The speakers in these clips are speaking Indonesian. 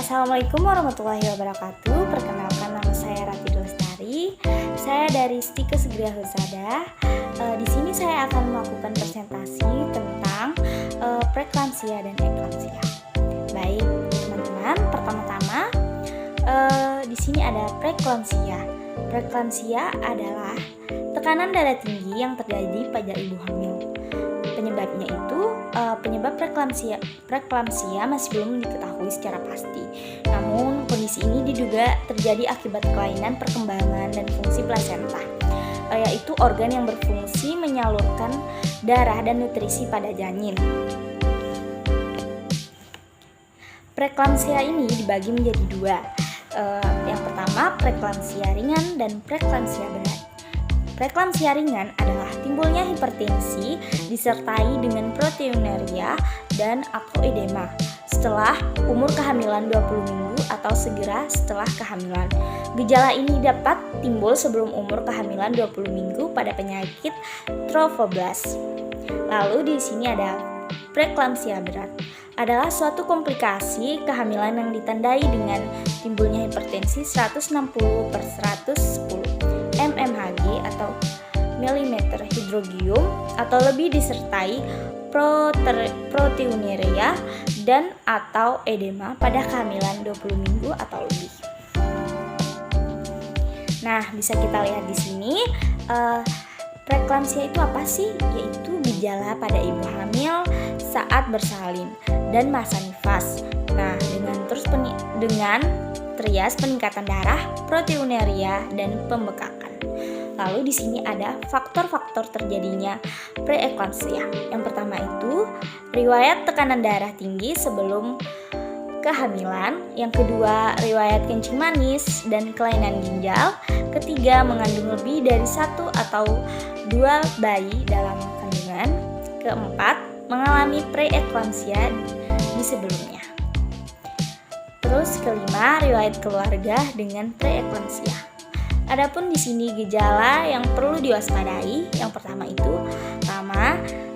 Assalamualaikum warahmatullahi wabarakatuh. Perkenalkan, nama saya Rati Lestari. Saya dari Stika Segria Husada. Di sini saya akan melakukan presentasi tentang preeklamsia dan eklamsia. Baik, teman-teman. Pertama-tama, di sini ada preeklamsia. Preeklamsia adalah tekanan darah tinggi yang terjadi pada ibu hamil. Penyebabnya itu penyebab preeklamsia masih belum diketahui secara pasti. Namun kondisi ini diduga terjadi akibat kelainan perkembangan dan fungsi plasenta, yaitu organ yang berfungsi menyalurkan darah dan nutrisi pada janin. Preeklamsia ini dibagi menjadi dua. Yang pertama, preeklamsia ringan dan preeklamsia berat. Preeklamsia ringan adalah timbulnya hipertensi disertai dengan proteinuria dan atau edema setelah umur kehamilan 20 minggu atau segera setelah kehamilan. Gejala ini dapat timbul sebelum umur kehamilan 20 minggu pada penyakit trophoblas. Lalu di sini ada preeklamsia berat. Adalah suatu komplikasi kehamilan yang ditandai dengan timbulnya hipertensi 160/110 mmHg atau milimeter hidrogium atau lebih disertai proteinuria dan atau edema pada kehamilan 20 minggu atau lebih. Nah, bisa kita lihat di sini preeklamsia itu apa sih? Yaitu gejala pada ibu hamil saat bersalin dan masa nifas. Nah, dengan trias peningkatan darah, proteinuria dan pembekakan. Lalu di sini ada faktor-faktor terjadinya preeklamsia. Yang pertama itu riwayat tekanan darah tinggi sebelum kehamilan. Yang kedua, riwayat kencing manis dan kelainan ginjal. Ketiga, mengandung lebih dari 1 atau 2 bayi dalam kandungan. Keempat, mengalami preeklamsia di sebelumnya. Terus kelima, riwayat keluarga dengan preeklamsia. Adapun di sini gejala yang perlu diwaspadai. Yang pertama itu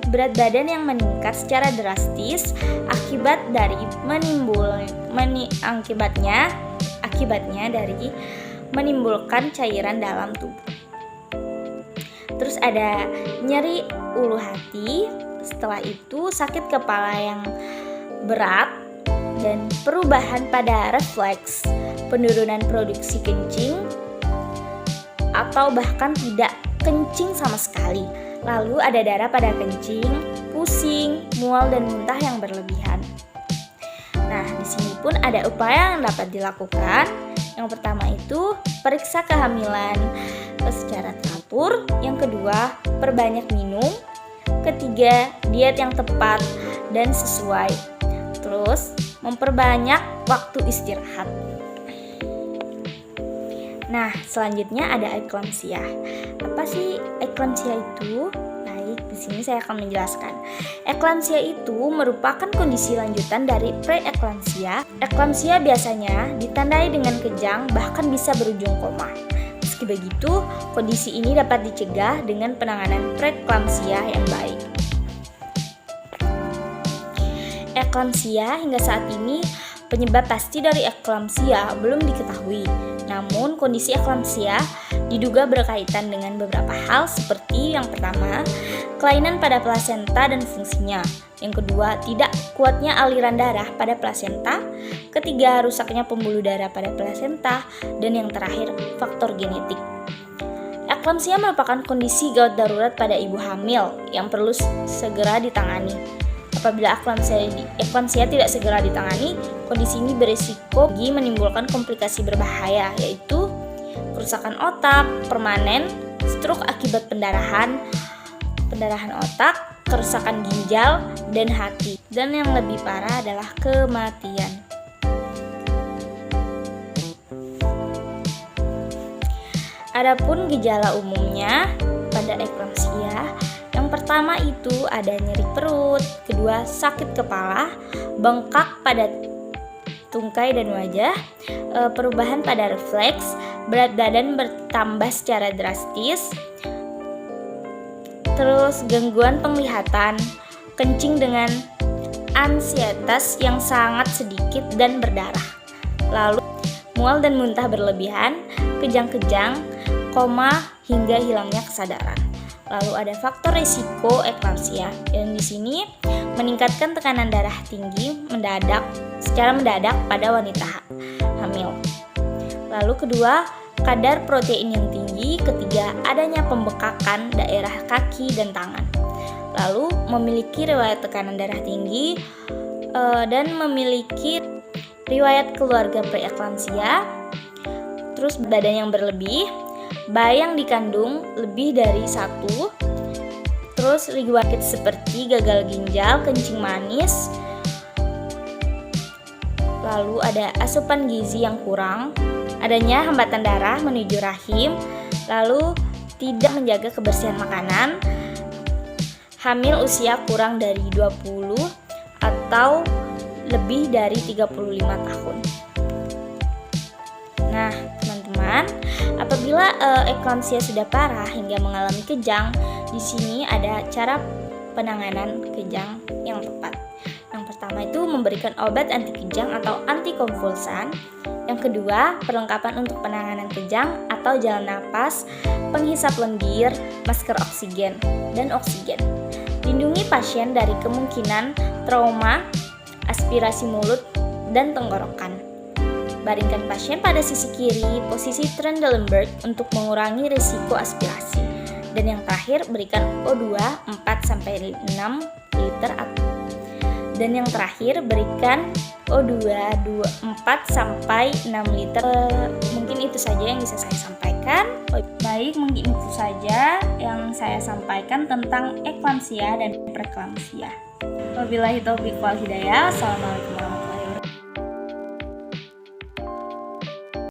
berat badan yang meningkat secara drastis akibatnya dari menimbulkan cairan dalam tubuh. Terus ada nyeri ulu hati, setelah itu sakit kepala yang berat dan perubahan pada refleks, penurunan produksi kencing atau bahkan tidak kencing sama sekali. Lalu ada darah pada kencing, pusing, mual dan muntah yang berlebihan. Nah, di sini pun ada upaya yang dapat dilakukan. Yang pertama itu periksa kehamilan secara teratur. Yang kedua, perbanyak minum. Ketiga, diet yang tepat dan sesuai. Terus, memperbanyak waktu istirahat. Nah, selanjutnya ada eklamsia. Apa sih eklamsia itu? Baik, di sini saya akan menjelaskan. Eklamsia itu merupakan kondisi lanjutan dari preeklamsia. Eklamsia biasanya ditandai dengan kejang, bahkan bisa berujung koma. Meski begitu, kondisi ini dapat dicegah dengan penanganan preeklamsia yang baik. Eklamsia hingga saat ini penyebab pasti dari eklamsia belum diketahui. Namun kondisi eklamsia diduga berkaitan dengan beberapa hal seperti yang pertama, kelainan pada plasenta dan fungsinya. Yang kedua, tidak kuatnya aliran darah pada plasenta. Ketiga, rusaknya pembuluh darah pada plasenta. Dan yang terakhir, faktor genetik. Eklamsia merupakan kondisi gawat darurat pada ibu hamil yang perlu segera ditangani. Apabila eklamsia tidak segera ditangani, kondisi ini berisiko menimbulkan komplikasi berbahaya, yaitu kerusakan otak permanen, stroke akibat pendarahan otak, kerusakan ginjal dan hati, dan yang lebih parah adalah kematian. Adapun gejala umumnya pada eklamsia, yang pertama itu ada nyeri perut, kedua sakit kepala, bengkak pada tungkai dan wajah, perubahan pada refleks, berat badan bertambah secara drastis, terus gangguan penglihatan, kencing dengan ansietas yang sangat sedikit dan berdarah. lalu mual dan muntah berlebihan, kejang-kejang, koma, hingga hilangnya kesadaran. Lalu ada faktor risiko eklamsia, yang di sini meningkatkan tekanan darah tinggi secara mendadak pada wanita hamil. Lalu kedua, kadar protein yang tinggi. Ketiga, adanya pembekakan daerah kaki dan tangan. Lalu memiliki riwayat tekanan darah tinggi dan memiliki riwayat keluarga preeklamsia. Terus badan yang berlebih, bayi yang dikandung lebih dari 1, terus riwayat seperti gagal ginjal, kencing manis, lalu ada asupan gizi yang kurang, adanya hambatan darah menuju rahim, lalu tidak menjaga kebersihan makanan, hamil usia kurang dari 20 atau lebih dari 35 tahun. Nah, teman-teman, apabila eklamsia sudah parah hingga mengalami kejang, di sini ada cara penanganan kejang yang tepat. Yang pertama itu memberikan obat anti kejang atau antikonvulsan. Yang kedua, perlengkapan untuk penanganan kejang atau jalan napas, penghisap lendir, masker oksigen, dan oksigen. Lindungi pasien dari kemungkinan trauma, aspirasi mulut, dan tenggorokan. Baringkan pasien pada sisi kiri, posisi Trendelenburg untuk mengurangi risiko aspirasi. Dan yang terakhir, berikan O2 4-6 liter. Dan yang terakhir, berikan O2 4-6 liter. Mungkin itu saja yang bisa saya sampaikan. Baik, mungkin itu saja yang saya sampaikan tentang eklamsia dan preeklamsia. Wabillahi taufiq wal hidayah. Assalamualaikum